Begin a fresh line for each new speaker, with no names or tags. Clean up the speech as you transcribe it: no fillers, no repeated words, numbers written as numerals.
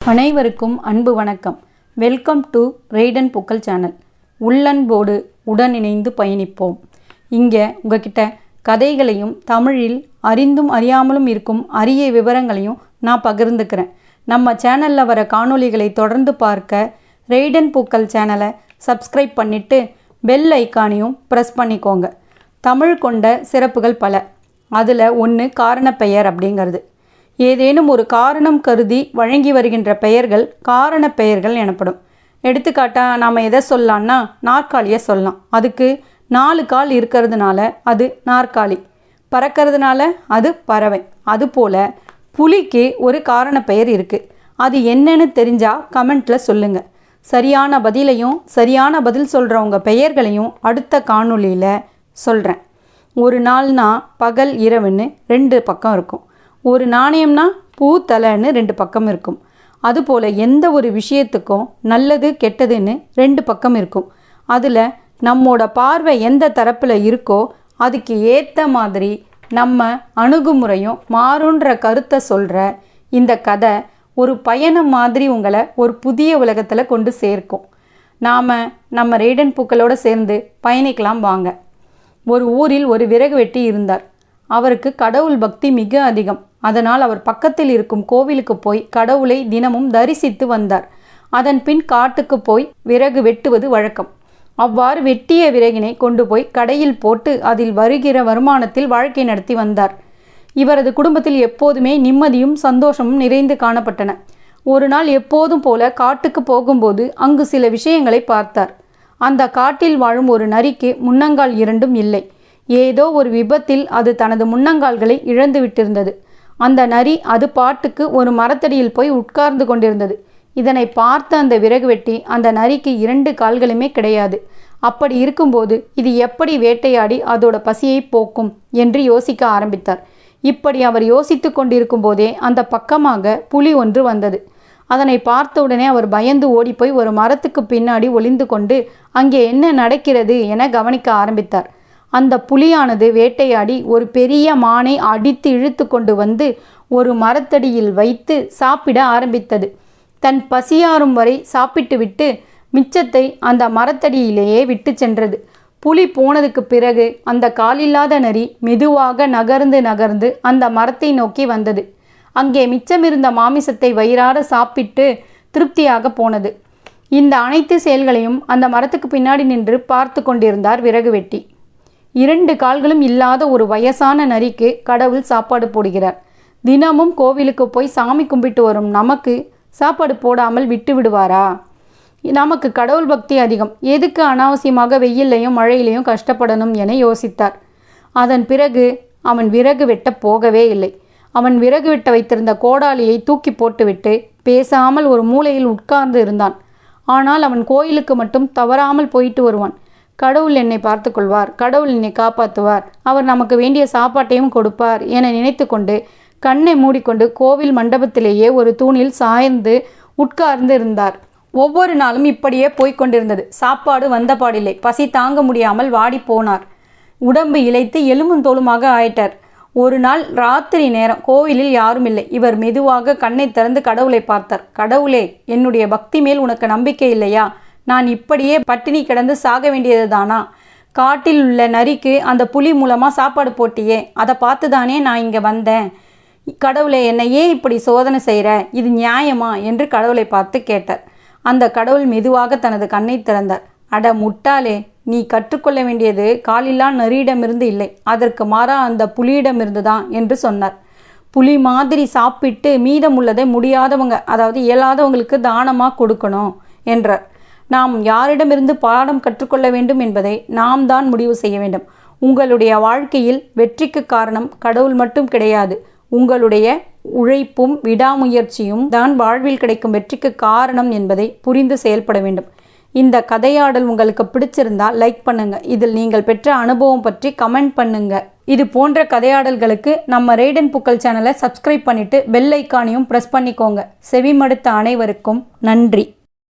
அனைவருக்கும் அன்பு வணக்கம். வெல்கம் டு ரெய்டன் பூக்கள் சேனல். உள்ளன்போடு உடனிணைந்து பயணிப்போம். இங்கே உங்ககிட்ட கதைகளையும் தமிழில் அறிந்தும் அறியாமலும் இருக்கும் அரிய விவரங்களையும் நான் பகிர்ந்துக்கிறேன். நம்ம சேனலில் வர காணொளிகளை தொடர்ந்து பார்க்க ரெய்டன் பூக்கள் சேனலை சப்ஸ்கிரைப் பண்ணிவிட்டு பெல் ஐக்கானையும் ப்ரெஸ் பண்ணிக்கோங்க. தமிழ் கொண்ட சிறப்புகள் பல. அதில் ஒன்று காரணப்பெயர் அப்படிங்கிறது. ஏதேனும் ஒரு காரணம் கருதி வழங்கி வருகின்ற பெயர்கள் காரண பெயர்கள் எனப்படும். எடுத்துக்காட்டாக நாம் எதை சொல்லலாம்னா நாற்காலியை சொல்லலாம். அதுக்கு 4 கால் இருக்கிறதுனால அது நாற்காலி, பறக்கிறதுனால அது பறவை. அதுபோல் புலிக்கு ஒரு காரண பெயர் இருக்குது. அது என்னன்னு தெரிஞ்சால் கமெண்ட்டில் சொல்லுங்கள். சரியான பதிலையும் சரியான பதில் சொல்கிறவங்க பெயர்களையும் அடுத்த காணொளியில் சொல்கிறேன். ஒரு நாள்னா பகல் இரவுன்னு 2 பக்கம் இருக்கும். ஒரு நாணயம்னா பூ தலைன்னு 2 பக்கம் இருக்கும். அதுபோல் எந்த ஒரு விஷயத்துக்கும் நல்லது கெட்டதுன்னு 2 பக்கம் இருக்கும். அதில் நம்மோட பார்வை எந்த தரப்பில் இருக்கோ அதுக்கு ஏற்ற மாதிரி நம்ம அணுகுமுறையும் மாறுன்ற கருத்தை சொல்கிற இந்த கதை ஒரு பயணம் மாதிரி உங்களை ஒரு புதிய உலகத்தில் கொண்டு சேர்க்கும். நாம் நம்ம ரெய்டன் பூக்களோடு சேர்ந்து பயணிக்கலாம் வாங்க. ஒரு ஊரில் ஒரு விறகு வெட்டி இருந்தார். அவருக்கு கடவுள் பக்தி மிக அதிகம். அதனால் அவர் பக்கத்தில் இருக்கும் கோவிலுக்கு போய் கடவுளை தினமும் தரிசித்து வந்தார். அதன் பின் காட்டுக்கு போய் விறகு வெட்டுவது வழக்கம். அவ்வாறு வெட்டிய விறகினை கொண்டு போய் கடையில் போட்டு அதில் வருகிற வருமானத்தில் வாழ்க்கை நடத்தி வந்தார். இவரது குடும்பத்தில் எப்போதுமே நிம்மதியும் சந்தோஷமும் நிறைந்து காணப்பட்டன. ஒரு நாள் எப்போதும் போல காட்டுக்கு போகும்போது அங்கு சில விஷயங்களை பார்த்தார். அந்த காட்டில் வாழும் ஒரு நரிக்கு முன்னங்கால் 2ம் இல்லை. ஏதோ ஒரு விபத்தில் அது தனது முன்னங்கால்களை இழந்து விட்டிருந்தது. அந்த நரி அது பாட்டுக்கு ஒரு மரத்தடியில் போய் உட்கார்ந்து கொண்டிருந்தது. இதனை பார்த்த அந்த விறகு வெட்டி அந்த நரிக்கு 2 கால்களுமே கிடையாது. அப்படி இருக்கும்போது இது எப்படி வேட்டையாடி அதோட பசியை போக்கும் என்று யோசிக்க ஆரம்பித்தார். இப்படி அவர் யோசித்து கொண்டிருக்கும் போதே அந்த பக்கமாக புலி ஒன்று வந்தது. அதனை பார்த்தவுடனே அவர் பயந்து ஓடிப்போய் ஒரு மரத்துக்கு பின்னாடி ஒளிந்து கொண்டு அங்கே என்ன நடக்கிறது என கவனிக்க ஆரம்பித்தார். அந்த புலியானது வேட்டையாடி ஒரு பெரிய மானை அடித்து இழுத்து கொண்டு வந்து ஒரு மரத்தடியில் வைத்து சாப்பிட ஆரம்பித்தது. தன் பசியாறும் வரை சாப்பிட்டு விட்டு மிச்சத்தை அந்த மரத்தடியிலேயே விட்டு சென்றது. புலி போனதுக்கு பிறகு அந்த காலில்லாத நரி மெதுவாக நகர்ந்து அந்த மரத்தை நோக்கி வந்தது. அங்கே மிச்சமிருந்த மாமிசத்தை வயிறார சாப்பிட்டு திருப்தியாக போனது. இந்த அனைத்து செயல்களையும் அந்த மரத்துக்கு பின்னாடி நின்று பார்த்து கொண்டிருந்தார் விறகு வெட்டி. 2 கால்களும் இல்லாத ஒரு வயசான நரிக்கு கடவுள் சாப்பாடு போடுகிறார். தினமும் கோவிலுக்கு போய் சாமி கும்பிட்டு வரும் நமக்கு சாப்பாடு போடாமல் விட்டு விடுவாரா? நமக்கு கடவுள் பக்தி அதிகம். எதுக்கு அனாவசியமாக வெயிலையும் மழையிலையும் கஷ்டப்படணும் என யோசித்தார். அதன் பிறகு அவன் விறகு வெட்ட போகவே இல்லை. அவன் விறகு வெட்ட வைத்திருந்த கோடாலியை தூக்கி போட்டுவிட்டு பேசாமல் ஒரு மூலையில் உட்கார்ந்து இருந்தான். ஆனால் அவன் கோயிலுக்கு மட்டும் தவறாமல் போயிட்டு வருவான். கடவுள் என்னை பார்த்து கொள்வார், கடவுள் என்னை காப்பாற்றுவார், அவர் நமக்கு வேண்டிய சாப்பாட்டையும் கொடுப்பார் என நினைத்து கொண்டு கண்ணை மூடிக்கொண்டு கோவில் மண்டபத்திலேயே ஒரு தூணில் சாய்ந்து உட்கார்ந்து இருந்தார். ஒவ்வொரு நாளும் இப்படியே போய்கொண்டிருந்தது. சாப்பாடு வந்தபாடில்லை. பசி தாங்க முடியாமல் வாடி போனார். உடம்பு இளைத்து எலும்பும் தோலுமாக ஆயிட்டார். ஒரு நாள் ராத்திரி நேரம், கோவிலில் யாரும் இல்லை. இவர் மெதுவாக கண்ணை திறந்து கடவுளை பார்த்தார். கடவுளே, என்னுடைய பக்தி மேல் உனக்கு நம்பிக்கை இல்லையா? நான் இப்படியே பட்டினி கிடந்து சாக வேண்டியது தானா? காட்டில் உள்ள நரிக்கு அந்த புலி மூலமாக சாப்பாடு போட்டியே, அதை பார்த்து தானே நான் இங்கே வந்தேன். கடவுளே, என்னை ஏன் இப்படி சோதனை செய்கிற? இது நியாயமா என்று கடவுளை பார்த்து கேட்டார். அந்த கடவுள் மெதுவாக தனது கண்ணை திறந்தார். அட முட்டாளே, நீ கற்றுக்கொள்ள வேண்டியது காலில்லா நரியிடமிருந்து இல்லை, அதற்கு மாறா அந்த புலியிடமிருந்து தான் என்று சொன்னார். புலி மாதிரி சாப்பிட்டு மீதமுள்ளதை முடியாதவங்க, அதாவது இயலாதவங்களுக்கு தானமாக கொடுக்கணும் என்றார். நாம் யாரிடமிருந்து பாடம் கற்றுக்கொள்ள வேண்டும் என்பதை நாம் தான் முடிவு செய்ய வேண்டும். உங்களுடைய வாழ்க்கையில் வெற்றிக்கு காரணம் கடவுள் மட்டும் கிடையாது. உங்களுடைய உழைப்பும் விடாமுயற்சியும் தான் வாழ்வில் கிடைக்கும் வெற்றிக்கு காரணம் என்பதை புரிந்து செயல்பட வேண்டும். இந்த கதையாடல் உங்களுக்கு பிடிச்சிருந்தா லைக் பண்ணுங்க. இதில் நீங்கள் பெற்ற அனுபவம் பற்றி கமெண்ட் பண்ணுங்க. இது போன்ற கதையாடல்களுக்கு நம்ம ரெய்டன் பூக்கள் சேனலை சப்ஸ்கிரைப் பண்ணிட்டு பெல் ஐக்கானையும் ப்ரெஸ் பண்ணிக்கோங்க. செவிமடுத்த அனைவருக்கும் நன்றி.